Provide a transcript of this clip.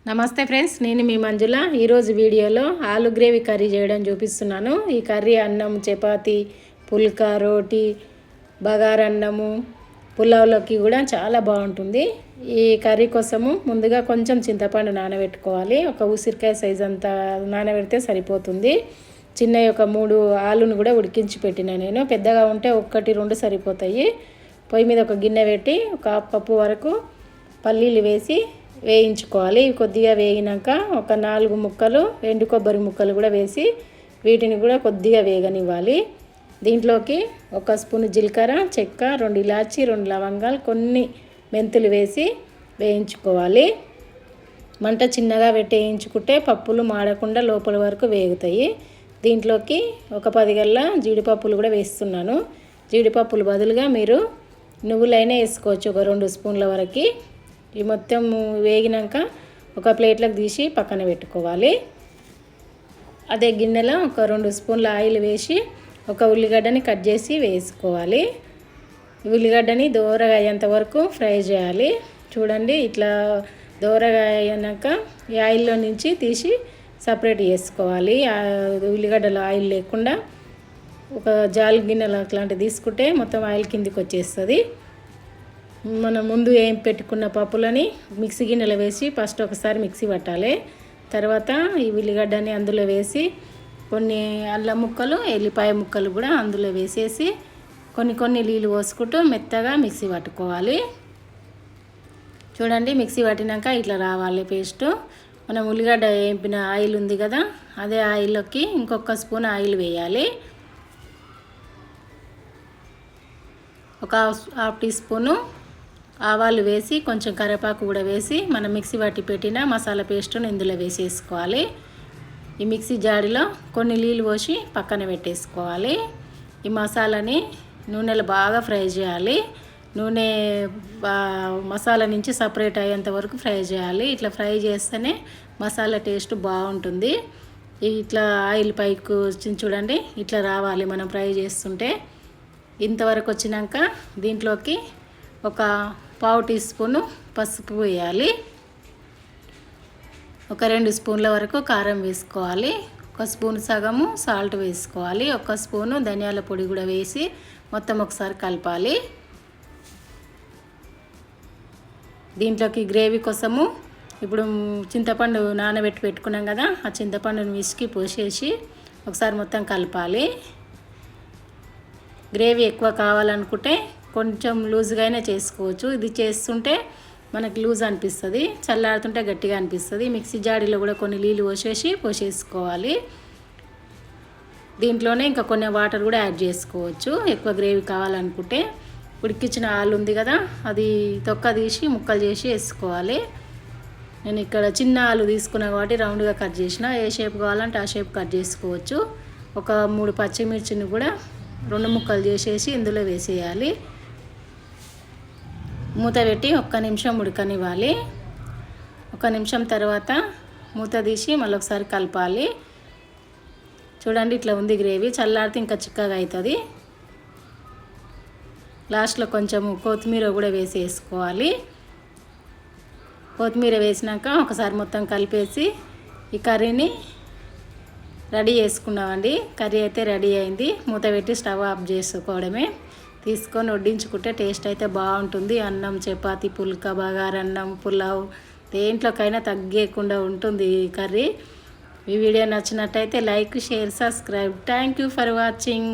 నమస్తే ఫ్రెండ్స్, నేను మీ మంజుల. ఈరోజు వీడియోలో ఆలు గ్రేవీ కర్రీ చేయడం చూపిస్తున్నాను. ఈ కర్రీ అన్నం, చపాతి, పుల్కా, రోటీ, బగారన్నము, పులావ్లోకి కూడా చాలా బాగుంటుంది. ఈ కర్రీ కోసము ముందుగా కొంచెం చింతపండు నానబెట్టుకోవాలి. ఒక ఉసిరికాయ సైజ్ అంతా నానబెడితే సరిపోతుంది. చిన్నవి ఒక 3 ఆలును కూడా ఉడికించి పెట్టిన నేను. పెద్దగా ఉంటే 1-2 సరిపోతాయి. పొయ్యి మీద ఒక గిన్నె పెట్టి ఒక కప్పు వరకు పల్లీలు వేసి వేయించుకోవాలి. కొద్దిగా వేగినాక ఒక 4 ముక్కలు ఎండు కొబ్బరి ముక్కలు కూడా వేసి వీటిని కూడా కొద్దిగా వేగనివ్వాలి. దీంట్లోకి 1 స్పూన్ జీలకర్ర, చెక్క, 2 ఇలాచి, 2 లవంగాలు, కొన్ని మెంతులు వేసి వేయించుకోవాలి. మంట చిన్నగా పెట్టి వేయించుకుంటే పప్పులు మాడకుండా లోపల వరకు వేగుతాయి. దీంట్లోకి ఒక 10 గల్ల జీడిపప్పులు కూడా వేస్తున్నాను. జీడిపప్పులు బదులుగా మీరు నువ్వులైనా వేసుకోవచ్చు, ఒక 2 స్పూన్ల వరకు. ఈ మొత్తం వేగినాక ఒక ప్లేట్లోకి తీసి పక్కన పెట్టుకోవాలి. అదే గిన్నెలో ఒక 2 స్పూన్ల ఆయిల్ వేసి ఒక ఉల్లిగడ్డని కట్ చేసి వేసుకోవాలి. ఉల్లిగడ్డని దోరగా అయ్యేంత వరకు ఫ్రై చేయాలి. చూడండి, ఇట్లా దోరగా అయినాక ఈ ఆయిల్లో నుంచి తీసి సపరేట్ చేసుకోవాలి. ఉల్లిగడ్డలో ఆయిల్ లేకుండా ఒక జాలి గిన్నెలు అట్లాంటివి తీసుకుంటే మొత్తం ఆయిల్ కిందికి వచ్చేస్తుంది. మనం ముందు ఏం పెట్టుకున్న పప్పులని మిక్సీ గిన్నెలో వేసి ఫస్ట్ ఒకసారి మిక్సీ పట్టాలి. తర్వాత ఈ ఉల్లిగడ్డని అందులో వేసి కొన్ని అల్లం ముక్కలు, ఎల్లిపాయ ముక్కలు కూడా అందులో వేసేసి కొన్ని నీళ్ళు పోసుకుంటూ మెత్తగా మిక్సీ పట్టుకోవాలి. చూడండి, మిక్సీ పట్టినాక ఇట్లా రావాలి పేస్టు. మనం ఉల్లిగడ్డ వేపిన ఆయిల్ ఉంది కదా, అదే ఆయిల్లోకి ఇంకొక స్పూన్ ఆయిల్ వేయాలి. ఒక హాఫ్ టీ స్పూను ఆవాలు వేసి కొంచెం కరివేపాకు కూడా వేసి మనం మిక్సీ పట్టి పెట్టిన మసాలా పేస్టును ఇందులో వేసేసుకోవాలి. ఈ మిక్సీ జాడిలో కొన్ని నీళ్ళు పోసి పక్కన పెట్టేసుకోవాలి. ఈ మసాలాని నూనెలో బాగా ఫ్రై చేయాలి. నూనె మసాలా నుంచి సపరేట్ అయ్యేంత వరకు ఫ్రై చేయాలి. ఇట్లా ఫ్రై చేస్తేనే మసాలా టేస్ట్ బాగుంటుంది. ఇట్లా ఆయిల్ పైకి వచ్చింది చూడండి, ఇట్లా రావాలి మనం ఫ్రై చేస్తుంటే. ఇంతవరకు వచ్చినాక దీంట్లోకి ఒక పావు టీ స్పూను పసుపు వేయాలి. ఒక 2 స్పూన్ల వరకు కారం వేసుకోవాలి. 1 స్పూన్ సగము సాల్ట్ వేసుకోవాలి. 1 స్పూను ధనియాల పొడి కూడా వేసి మొత్తం ఒకసారి కలపాలి. దీంట్లోకి గ్రేవీ కోసము ఇప్పుడు చింతపండు నానబెట్టి పెట్టుకున్నాం కదా, ఆ చింతపండుని విసికి పోసేసి ఒకసారి మొత్తం కలపాలి. గ్రేవీ ఎక్కువ కావాలనుకుంటే కొంచెం లూజ్గా అయినా చేసుకోవచ్చు. ఇది చేస్తుంటే మనకి లూజ్ అనిపిస్తుంది, చల్లారుతుంటే గట్టిగా అనిపిస్తుంది. మిక్సీ జాడీలో కూడా కొన్ని నీళ్ళు పోసేసుకోవాలి. దీంట్లోనే ఇంకా కొన్ని వాటర్ కూడా యాడ్ చేసుకోవచ్చు ఎక్కువ గ్రేవీ కావాలనుకుంటే. ఉడికించిన ఆలు ఉంది కదా, అది తొక్క తీసి ముక్కలు చేసి వేసుకోవాలి. నేను ఇక్కడ చిన్న ఆలు తీసుకున్నా కాబట్టి రౌండ్గా కట్ చేసిన. ఏ షేప్ కావాలంటే ఆ షేప్ కట్ చేసుకోవచ్చు. ఒక 3 పచ్చిమిర్చిని కూడా 2 ముక్కలు చేసేసి ఇందులో వేసేయాలి. మూత పెట్టి 1 నిమిషం ఉడకనివ్వాలి. 1 నిమిషం తర్వాత మూత తీసి మళ్ళీ ఒకసారి కలపాలి. చూడండి, ఇట్లా ఉంది గ్రేవీ. చల్లారితే ఇంకా చిక్కగా అవుతుంది. లాస్ట్లో కొంచెం కొత్తిమీర కూడా వేసేసుకోవాలి. కొత్తిమీర వేసినాక ఒకసారి మొత్తం కలిపేసి ఈ కర్రీని రెడీ చేసుకున్నామండి. కర్రీ అయితే రెడీ అయింది. మూత పెట్టి స్టవ్ ఆఫ్ చేసుకోవడమే. తీసుకొని వడ్డించుకుంటే టేస్ట్ అయితే బాగుంటుంది. అన్నం, చపాతి, పుల్కా, బగారన్నం, పులావ్ దేంట్లోకైనా తగ్గేయకుండా ఉంటుంది ఈ కర్రీ. ఈ వీడియో నచ్చినట్టయితే like, share, subscribe. Thank you for watching.